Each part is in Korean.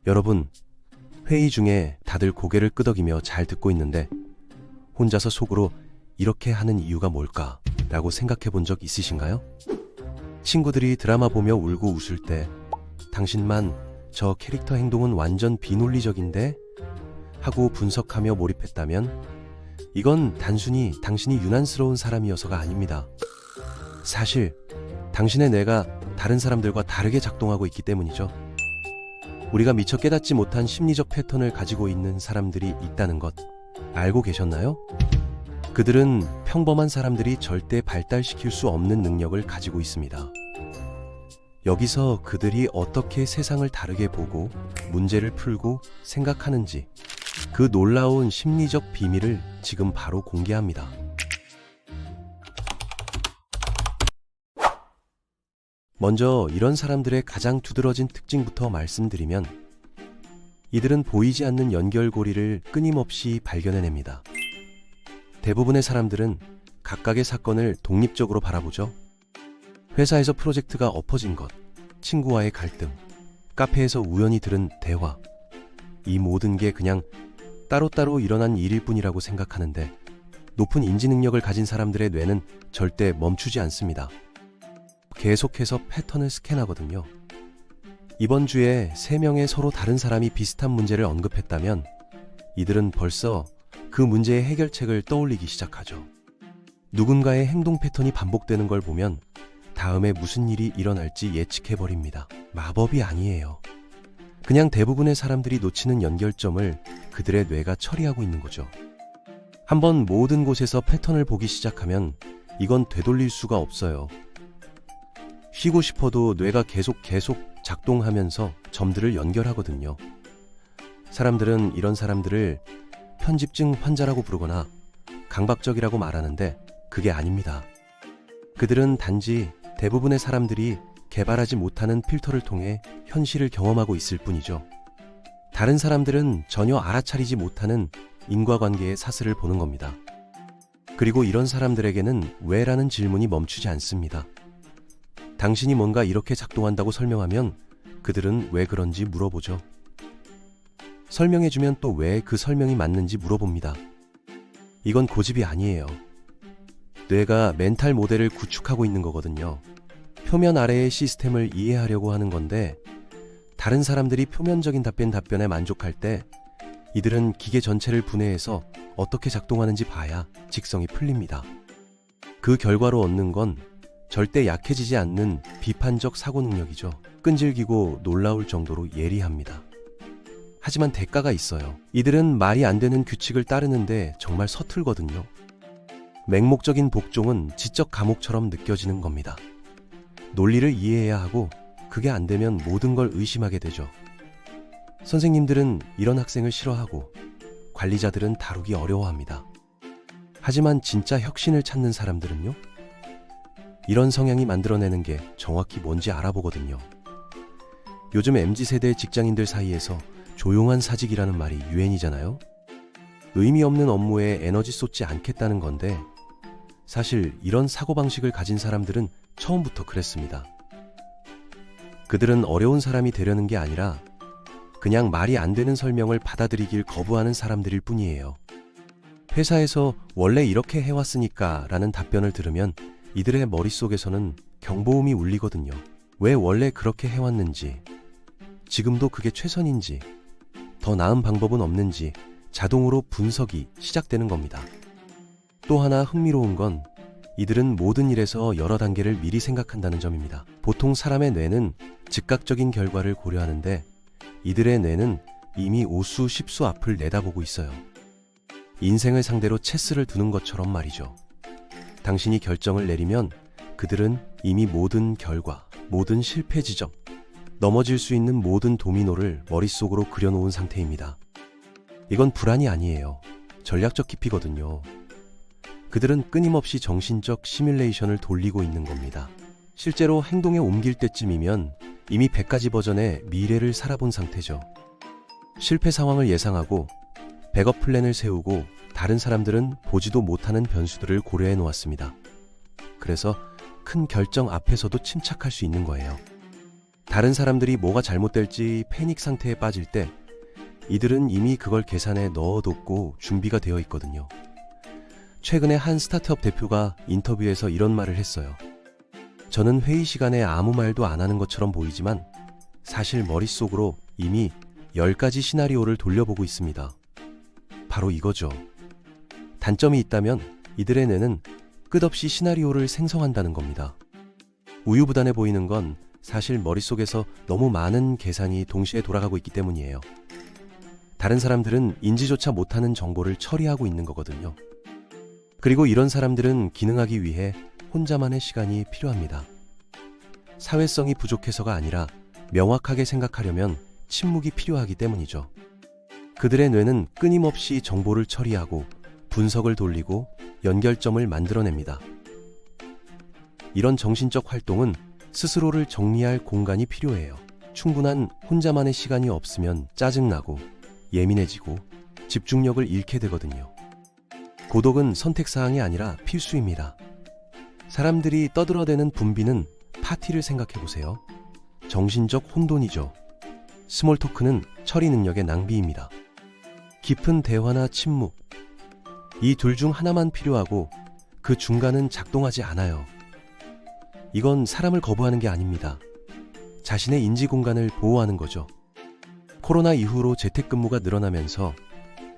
여러분, 회의 중에 다들 고개를 끄덕이며 잘 듣고 있는데 혼자서 속으로 이렇게 하는 이유가 뭘까? 라고 생각해 본 적 있으신가요? 친구들이 드라마 보며 울고 웃을 때 당신만 저 캐릭터 행동은 완전 비논리적인데? 하고 분석하며 몰입했다면 이건 단순히 당신이 유난스러운 사람이어서가 아닙니다. 사실 당신의 뇌가 다른 사람들과 다르게 작동하고 있기 때문이죠. 우리가 미처 깨닫지 못한 심리적 패턴을 가지고 있는 사람들이 있다는 것 알고 계셨나요? 그들은 평범한 사람들이 절대 발달시킬 수 없는 능력을 가지고 있습니다. 여기서 그들이 어떻게 세상을 다르게 보고 문제를 풀고 생각하는지 그 놀라운 심리적 비밀을 지금 바로 공개합니다. 먼저 이런 사람들의 가장 두드러진 특징부터 말씀드리면 이들은 보이지 않는 연결고리를 끊임없이 발견해냅니다. 대부분의 사람들은 각각의 사건을 독립적으로 바라보죠. 회사에서 프로젝트가 엎어진 것, 친구와의 갈등, 카페에서 우연히 들은 대화, 이 모든 게 그냥 따로따로 일어난 일일 뿐이라고 생각하는데 높은 인지 능력을 가진 사람들의 뇌는 절대 멈추지 않습니다. 계속해서 패턴을 스캔하거든요. 이번 주에 3명의 서로 다른 사람이 비슷한 문제를 언급했다면 이들은 벌써 그 문제의 해결책을 떠올리기 시작하죠. 누군가의 행동 패턴이 반복되는 걸 보면 다음에 무슨 일이 일어날지 예측해버립니다. 마법이 아니에요. 그냥 대부분의 사람들이 놓치는 연결점을 그들의 뇌가 처리하고 있는 거죠. 한번 모든 곳에서 패턴을 보기 시작하면 이건 되돌릴 수가 없어요. 쉬고 싶어도 뇌가 계속 작동하면서 점들을 연결하거든요. 사람들은 이런 사람들을 편집증 환자라고 부르거나 강박적이라고 말하는데 그게 아닙니다. 그들은 단지 대부분의 사람들이 개발하지 못하는 필터를 통해 현실을 경험하고 있을 뿐이죠. 다른 사람들은 전혀 알아차리지 못하는 인과관계의 사슬을 보는 겁니다. 그리고 이런 사람들에게는 왜라는 질문이 멈추지 않습니다. 당신이 뭔가 이렇게 작동한다고 설명하면 그들은 왜 그런지 물어보죠. 설명해주면 또 왜 그 설명이 맞는지 물어봅니다. 이건 고집이 아니에요. 뇌가 멘탈 모델을 구축하고 있는 거거든요. 표면 아래의 시스템을 이해하려고 하는 건데 다른 사람들이 표면적인 답변에 만족할 때 이들은 기계 전체를 분해해서 어떻게 작동하는지 봐야 직성이 풀립니다. 그 결과로 얻는 건 절대 약해지지 않는 비판적 사고 능력이죠. 끈질기고 놀라울 정도로 예리합니다. 하지만 대가가 있어요. 이들은 말이 안 되는 규칙을 따르는데 정말 서툴거든요. 맹목적인 복종은 지적 감옥처럼 느껴지는 겁니다. 논리를 이해해야 하고 그게 안 되면 모든 걸 의심하게 되죠. 선생님들은 이런 학생을 싫어하고 관리자들은 다루기 어려워합니다. 하지만 진짜 혁신을 찾는 사람들은요? 이런 성향이 만들어내는 게 정확히 뭔지 알아보거든요. 요즘 MZ세대 직장인들 사이에서 조용한 사직이라는 말이 유행이잖아요. 의미 없는 업무에 에너지 쏟지 않겠다는 건데 사실 이런 사고방식을 가진 사람들은 처음부터 그랬습니다. 그들은 어려운 사람이 되려는 게 아니라 그냥 말이 안 되는 설명을 받아들이길 거부하는 사람들일 뿐이에요. 회사에서 원래 이렇게 해왔으니까 라는 답변을 들으면 이들의 머릿속에서는 경보음이 울리거든요. 왜 원래 그렇게 해왔는지, 지금도 그게 최선인지, 더 나은 방법은 없는지 자동으로 분석이 시작되는 겁니다. 또 하나 흥미로운 건 이들은 모든 일에서 여러 단계를 미리 생각한다는 점입니다. 보통 사람의 뇌는 즉각적인 결과를 고려하는데 이들의 뇌는 이미 5수, 10수 앞을 내다보고 있어요. 인생을 상대로 체스를 두는 것처럼 말이죠. 당신이 결정을 내리면 그들은 이미 모든 결과, 모든 실패 지점, 넘어질 수 있는 모든 도미노를 머릿속으로 그려놓은 상태입니다. 이건 불안이 아니에요. 전략적 깊이거든요. 그들은 끊임없이 정신적 시뮬레이션을 돌리고 있는 겁니다. 실제로 행동에 옮길 때쯤이면 이미 100가지 버전의 미래를 살아본 상태죠. 실패 상황을 예상하고 백업 플랜을 세우고 다른 사람들은 보지도 못하는 변수들을 고려해 놓았습니다. 그래서 큰 결정 앞에서도 침착할 수 있는 거예요. 다른 사람들이 뭐가 잘못될지 패닉 상태에 빠질 때 이들은 이미 그걸 계산에 넣어뒀고 준비가 되어 있거든요. 최근에 한 스타트업 대표가 인터뷰에서 이런 말을 했어요. 저는 회의 시간에 아무 말도 안 하는 것처럼 보이지만 사실 머릿속으로 이미 10가지 시나리오를 돌려보고 있습니다. 바로 이거죠. 단점이 있다면 이들의 뇌는 끝없이 시나리오를 생성한다는 겁니다. 우유부단해 보이는 건 사실 머릿속에서 너무 많은 계산이 동시에 돌아가고 있기 때문이에요. 다른 사람들은 인지조차 못하는 정보를 처리하고 있는 거거든요. 그리고 이런 사람들은 기능하기 위해 혼자만의 시간이 필요합니다. 사회성이 부족해서가 아니라 명확하게 생각하려면 침묵이 필요하기 때문이죠. 그들의 뇌는 끊임없이 정보를 처리하고 분석을 돌리고 연결점을 만들어냅니다. 이런 정신적 활동은 스스로를 정리할 공간이 필요해요. 충분한 혼자만의 시간이 없으면 짜증나고 예민해지고 집중력을 잃게 되거든요. 고독은 선택사항이 아니라 필수입니다. 사람들이 떠들어대는 분비는 파티를 생각해보세요. 정신적 혼돈이죠. 스몰 토크는 처리 능력의 낭비입니다. 깊은 대화나 침묵, 이 둘 중 하나만 필요하고 그 중간은 작동하지 않아요. 이건 사람을 거부하는 게 아닙니다. 자신의 인지 공간을 보호하는 거죠. 코로나 이후로 재택근무가 늘어나면서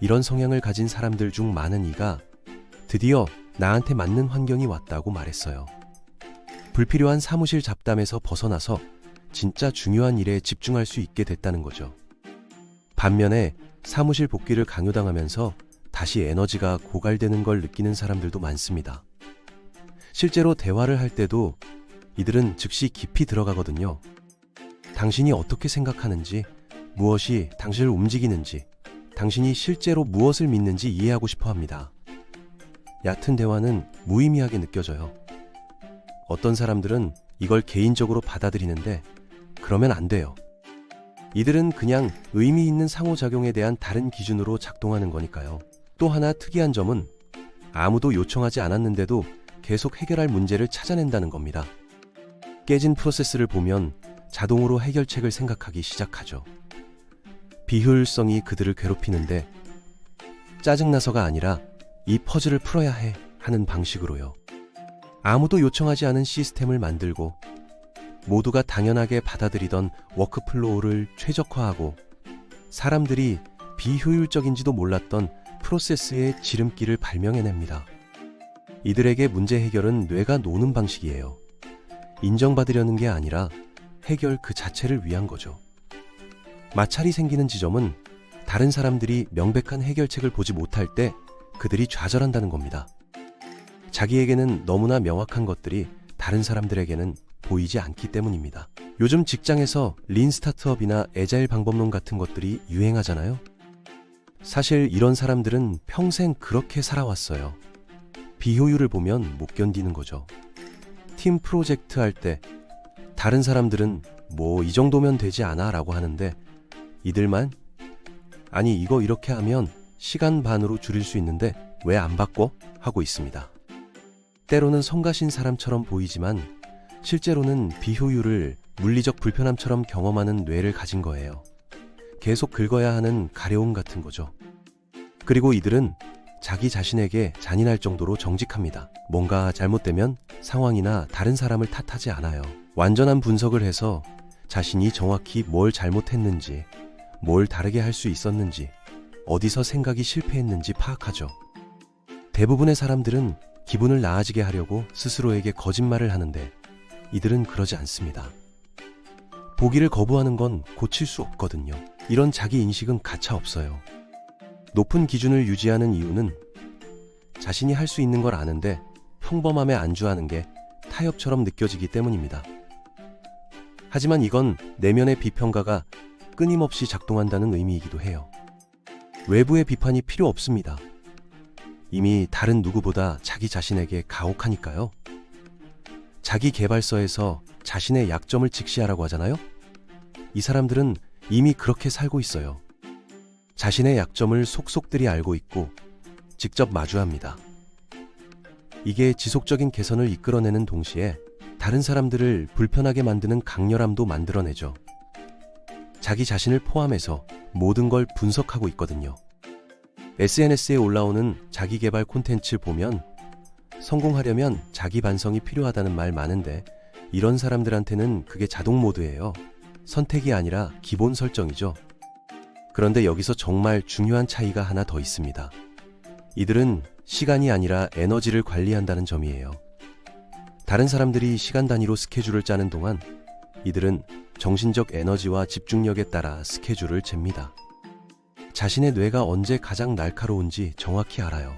이런 성향을 가진 사람들 중 많은 이가 드디어 나한테 맞는 환경이 왔다고 말했어요. 불필요한 사무실 잡담에서 벗어나서 진짜 중요한 일에 집중할 수 있게 됐다는 거죠. 반면에 사무실 복귀를 강요당하면서 다시 에너지가 고갈되는 걸 느끼는 사람들도 많습니다. 실제로 대화를 할 때도 이들은 즉시 깊이 들어가거든요. 당신이 어떻게 생각하는지, 무엇이 당신을 움직이는지, 당신이 실제로 무엇을 믿는지 이해하고 싶어 합니다. 얕은 대화는 무의미하게 느껴져요. 어떤 사람들은 이걸 개인적으로 받아들이는데 그러면 안 돼요. 이들은 그냥 의미 있는 상호작용에 대한 다른 기준으로 작동하는 거니까요. 또 하나 특이한 점은 아무도 요청하지 않았는데도 계속 해결할 문제를 찾아낸다는 겁니다. 깨진 프로세스를 보면 자동으로 해결책을 생각하기 시작하죠. 비효율성이 그들을 괴롭히는데 짜증나서가 아니라 이 퍼즐을 풀어야 해 하는 방식으로요. 아무도 요청하지 않은 시스템을 만들고 모두가 당연하게 받아들이던 워크플로우를 최적화하고 사람들이 비효율적인지도 몰랐던 프로세스의 지름길을 발명해냅니다. 이들에게 문제 해결은 뇌가 노는 방식이에요. 인정받으려는 게 아니라 해결 그 자체를 위한 거죠. 마찰이 생기는 지점은 다른 사람들이 명백한 해결책을 보지 못할 때 그들이 좌절한다는 겁니다. 자기에게는 너무나 명확한 것들이 다른 사람들에게는 보이지 않기 때문입니다. 요즘 직장에서 린 스타트업이나 애자일 방법론 같은 것들이 유행하잖아요. 사실 이런 사람들은 평생 그렇게 살아왔어요. 비효율을 보면 못 견디는 거죠. 팀 프로젝트 할 때 다른 사람들은 뭐 이 정도면 되지 않아 라고 하는데 이들만 아니 이거 이렇게 하면 시간 반으로 줄일 수 있는데 왜 안 바꿔? 하고 있습니다. 때로는 성가신 사람처럼 보이지만 실제로는 비효율을 물리적 불편함처럼 경험하는 뇌를 가진 거예요. 계속 긁어야 하는 가려움 같은 거죠. 그리고 이들은 자기 자신에게 잔인할 정도로 정직합니다. 뭔가 잘못되면 상황이나 다른 사람을 탓하지 않아요. 완전한 분석을 해서 자신이 정확히 뭘 잘못했는지, 뭘 다르게 할 수 있었는지, 어디서 생각이 실패했는지 파악하죠. 대부분의 사람들은 기분을 나아지게 하려고 스스로에게 거짓말을 하는데 이들은 그러지 않습니다. 보기를 거부하는 건 고칠 수 없거든요. 이런 자기 인식은 가차 없어요. 높은 기준을 유지하는 이유는 자신이 할 수 있는 걸 아는데 평범함에 안주하는 게 타협처럼 느껴지기 때문입니다. 하지만 이건 내면의 비평가가 끊임없이 작동한다는 의미이기도 해요. 외부의 비판이 필요 없습니다. 이미 다른 누구보다 자기 자신에게 가혹하니까요. 자기 개발서에서 자신의 약점을 직시하라고 하잖아요. 이 사람들은 이미 그렇게 살고 있어요. 자신의 약점을 속속들이 알고 있고 직접 마주합니다. 이게 지속적인 개선을 이끌어내는 동시에 다른 사람들을 불편하게 만드는 강렬함도 만들어내죠. 자기 자신을 포함해서 모든 걸 분석하고 있거든요. SNS에 올라오는 자기 개발 콘텐츠 보면 성공하려면 자기 반성이 필요하다는 말 많은데 이런 사람들한테는 그게 자동 모드예요. 선택이 아니라 기본 설정이죠. 그런데 여기서 정말 중요한 차이가 하나 더 있습니다. 이들은 시간이 아니라 에너지를 관리한다는 점이에요. 다른 사람들이 시간 단위로 스케줄을 짜는 동안 이들은 정신적 에너지와 집중력에 따라 스케줄을 잽니다. 자신의 뇌가 언제 가장 날카로운지 정확히 알아요.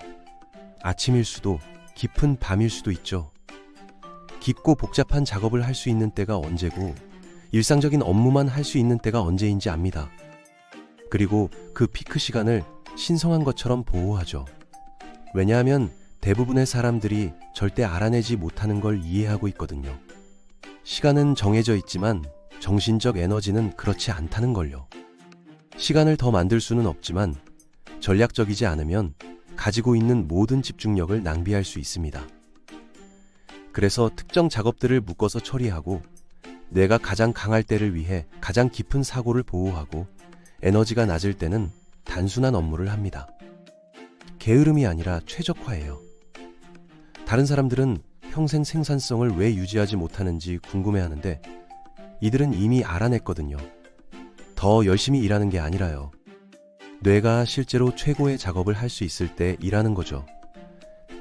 아침일 수도 깊은 밤일 수도 있죠. 깊고 복잡한 작업을 할 수 있는 때가 언제고 일상적인 업무만 할 수 있는 때가 언제인지 압니다. 그리고 그 피크 시간을 신성한 것처럼 보호하죠. 왜냐하면 대부분의 사람들이 절대 알아내지 못하는 걸 이해하고 있거든요. 시간은 정해져 있지만 정신적 에너지는 그렇지 않다는 걸요. 시간을 더 만들 수는 없지만 전략적이지 않으면 가지고 있는 모든 집중력을 낭비할 수 있습니다. 그래서 특정 작업들을 묶어서 처리하고 뇌가 가장 강할 때를 위해 가장 깊은 사고를 보호하고 에너지가 낮을 때는 단순한 업무를 합니다. 게으름이 아니라 최적화예요. 다른 사람들은 평생 생산성을 왜 유지하지 못하는지 궁금해하는데 이들은 이미 알아냈거든요. 더 열심히 일하는 게 아니라요. 뇌가 실제로 최고의 작업을 할 수 있을 때 일하는 거죠.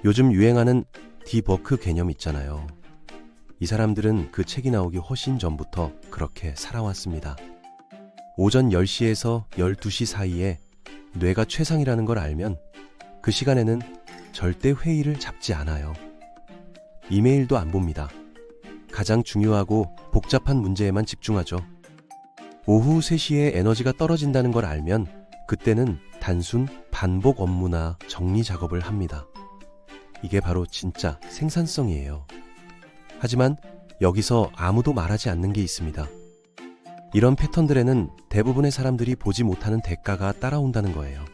요즘 유행하는 디버크 개념 있잖아요. 이 사람들은 그 책이 나오기 훨씬 전부터 그렇게 살아왔습니다. 오전 10시에서 12시 사이에 뇌가 최상이라는 걸 알면 그 시간에는 절대 회의를 잡지 않아요. 이메일도 안 봅니다. 가장 중요하고 복잡한 문제에만 집중하죠. 오후 3시에 에너지가 떨어진다는 걸 알면 그때는 단순 반복 업무나 정리 작업을 합니다. 이게 바로 진짜 생산성이에요. 하지만 여기서 아무도 말하지 않는 게 있습니다. 이런 패턴들에는 대부분의 사람들이 보지 못하는 대가가 따라온다는 거예요.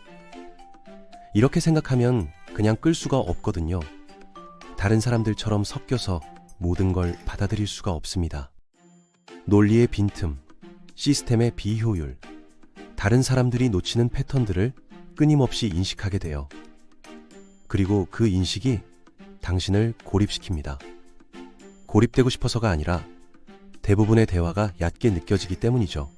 이렇게 생각하면 그냥 끌 수가 없거든요. 다른 사람들처럼 섞여서 모든 걸 받아들일 수가 없습니다. 논리의 빈틈, 시스템의 비효율, 다른 사람들이 놓치는 패턴들을 끊임없이 인식하게 돼요. 그리고 그 인식이 당신을 고립시킵니다. 고립되고 싶어서가 아니라 대부분의 대화가 얕게 느껴지기 때문이죠.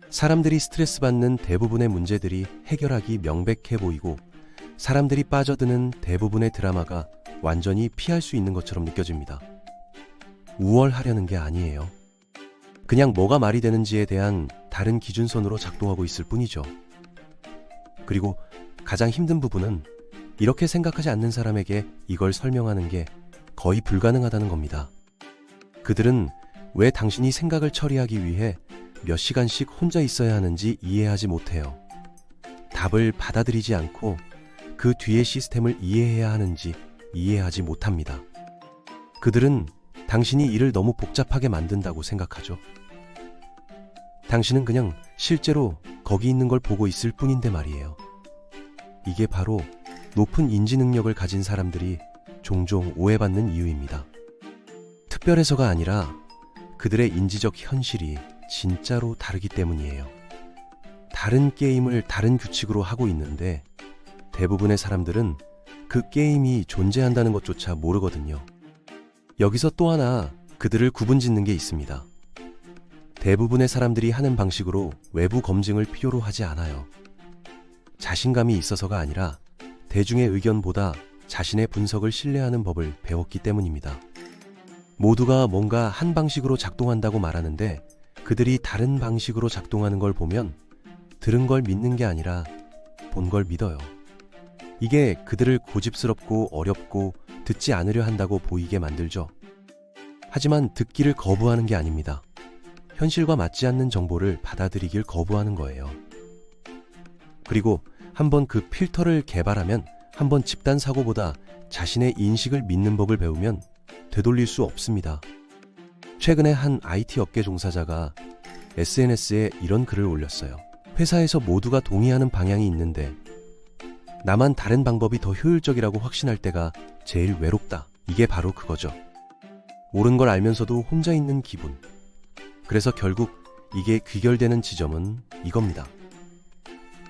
사람들이 스트레스 받는 대부분의 문제들이 해결하기 명백해 보이고 사람들이 빠져드는 대부분의 드라마가 완전히 피할 수 있는 것처럼 느껴집니다. 우월하려는 게 아니에요. 그냥 뭐가 말이 되는지에 대한 다른 기준선으로 작동하고 있을 뿐이죠. 그리고 가장 힘든 부분은 이렇게 생각하지 않는 사람에게 이걸 설명하는 게 거의 불가능하다는 겁니다. 그들은 왜 당신이 생각을 처리하기 위해 몇 시간씩 혼자 있어야 하는지 이해하지 못해요. 답을 받아들이지 않고 그 뒤의 시스템을 이해해야 하는지 이해하지 못합니다. 그들은 당신이 일을 너무 복잡하게 만든다고 생각하죠. 당신은 그냥 실제로 거기 있는 걸 보고 있을 뿐인데 말이에요. 이게 바로 높은 인지 능력을 가진 사람들이 종종 오해받는 이유입니다. 특별해서가 아니라 그들의 인지적 현실이 진짜로 다르기 때문이에요. 다른 게임을 다른 규칙으로 하고 있는데 대부분의 사람들은 그 게임이 존재한다는 것조차 모르거든요. 여기서 또 하나 그들을 구분짓는 게 있습니다. 대부분의 사람들이 하는 방식으로 외부 검증을 필요로 하지 않아요. 자신감이 있어서가 아니라 대중의 의견보다 자신의 분석을 신뢰하는 법을 배웠기 때문입니다. 모두가 뭔가 한 방식으로 작동한다고 말하는데 그들이 다른 방식으로 작동하는 걸 보면 들은 걸 믿는 게 아니라 본 걸 믿어요. 이게 그들을 고집스럽고 어렵고 듣지 않으려 한다고 보이게 만들죠. 하지만 듣기를 거부하는 게 아닙니다. 현실과 맞지 않는 정보를 받아들이길 거부하는 거예요. 그리고 한번 그 필터를 개발하면 한번 집단 사고보다 자신의 인식을 믿는 법을 배우면 되돌릴 수 없습니다. 최근에 한 IT 업계 종사자가 SNS에 이런 글을 올렸어요. 회사에서 모두가 동의하는 방향이 있는데 나만 다른 방법이 더 효율적이라고 확신할 때가 제일 외롭다. 이게 바로 그거죠. 옳은 걸 알면서도 혼자 있는 기분. 그래서 결국 이게 귀결되는 지점은 이겁니다.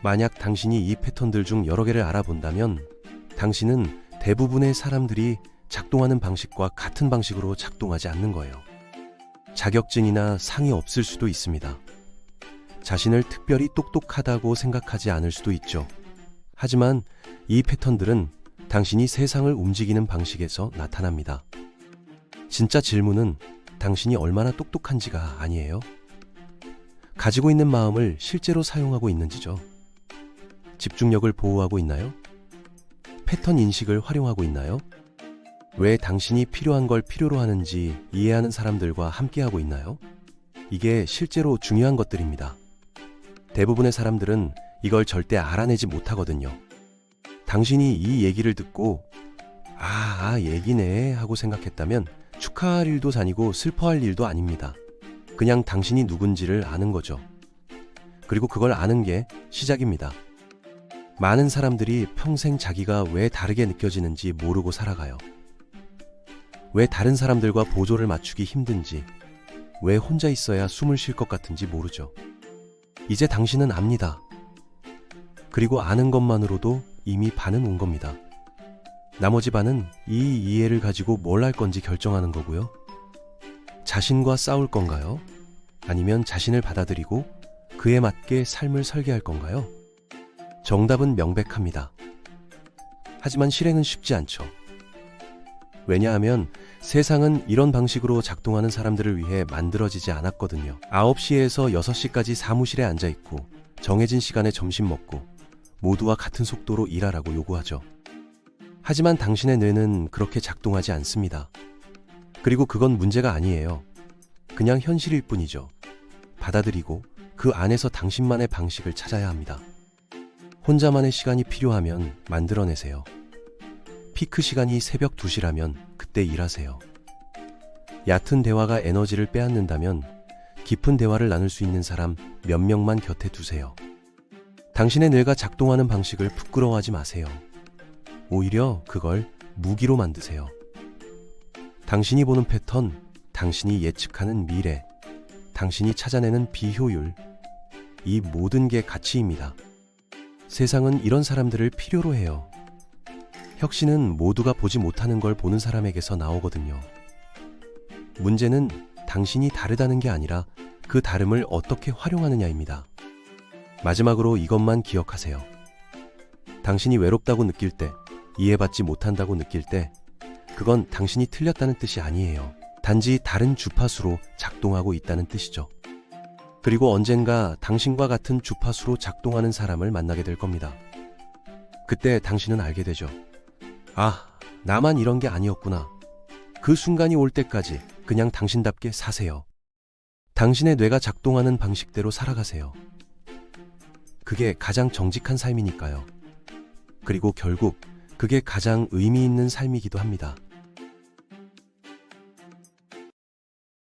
만약 당신이 이 패턴들 중 여러 개를 알아본다면 당신은 대부분의 사람들이 작동하는 방식과 같은 방식으로 작동하지 않는 거예요. 자격증이나 상이 없을 수도 있습니다. 자신을 특별히 똑똑하다고 생각하지 않을 수도 있죠. 하지만 이 패턴들은 당신이 세상을 움직이는 방식에서 나타납니다. 진짜 질문은 당신이 얼마나 똑똑한지가 아니에요. 가지고 있는 마음을 실제로 사용하고 있는지죠. 집중력을 보호하고 있나요? 패턴 인식을 활용하고 있나요? 왜 당신이 필요한 걸 필요로 하는지 이해하는 사람들과 함께하고 있나요? 이게 실제로 중요한 것들입니다. 대부분의 사람들은 이걸 절대 알아내지 못하거든요. 당신이 이 얘기를 듣고 얘기네 하고 생각했다면 축하할 일도 아니고 슬퍼할 일도 아닙니다. 그냥 당신이 누군지를 아는 거죠. 그리고 그걸 아는 게 시작입니다. 많은 사람들이 평생 자기가 왜 다르게 느껴지는지 모르고 살아가요. 왜 다른 사람들과 보조를 맞추기 힘든지, 왜 혼자 있어야 숨을 쉴 것 같은지 모르죠. 이제 당신은 압니다. 그리고 아는 것만으로도 이미 반은 온 겁니다. 나머지 반은 이 이해를 가지고 뭘 할 건지 결정하는 거고요. 자신과 싸울 건가요? 아니면 자신을 받아들이고 그에 맞게 삶을 설계할 건가요? 정답은 명백합니다. 하지만 실행은 쉽지 않죠. 왜냐하면 세상은 이런 방식으로 작동하는 사람들을 위해 만들어지지 않았거든요. 9시에서 6시까지 사무실에 앉아있고 정해진 시간에 점심 먹고 모두와 같은 속도로 일하라고 요구하죠. 하지만 당신의 뇌는 그렇게 작동하지 않습니다. 그리고 그건 문제가 아니에요. 그냥 현실일 뿐이죠. 받아들이고 그 안에서 당신만의 방식을 찾아야 합니다. 혼자만의 시간이 필요하면 만들어내세요. 피크 시간이 새벽 2시라면 그때 일하세요. 얕은 대화가 에너지를 빼앗는다면 깊은 대화를 나눌 수 있는 사람 몇 명만 곁에 두세요. 당신의 뇌가 작동하는 방식을 부끄러워하지 마세요. 오히려 그걸 무기로 만드세요. 당신이 보는 패턴, 당신이 예측하는 미래, 당신이 찾아내는 비효율, 이 모든 게 가치입니다. 세상은 이런 사람들을 필요로 해요. 혁신은 모두가 보지 못하는 걸 보는 사람에게서 나오거든요. 문제는 당신이 다르다는 게 아니라 그 다름을 어떻게 활용하느냐입니다. 마지막으로 이것만 기억하세요. 당신이 외롭다고 느낄 때, 이해받지 못한다고 느낄 때, 그건 당신이 틀렸다는 뜻이 아니에요. 단지 다른 주파수로 작동하고 있다는 뜻이죠. 그리고 언젠가 당신과 같은 주파수로 작동하는 사람을 만나게 될 겁니다. 그때 당신은 알게 되죠. 나만 이런 게 아니었구나. 그 순간이 올 때까지 그냥 당신답게 사세요. 당신의 뇌가 작동하는 방식대로 살아가세요. 그게 가장 정직한 삶이니까요. 그리고 결국 그게 가장 의미 있는 삶이기도 합니다.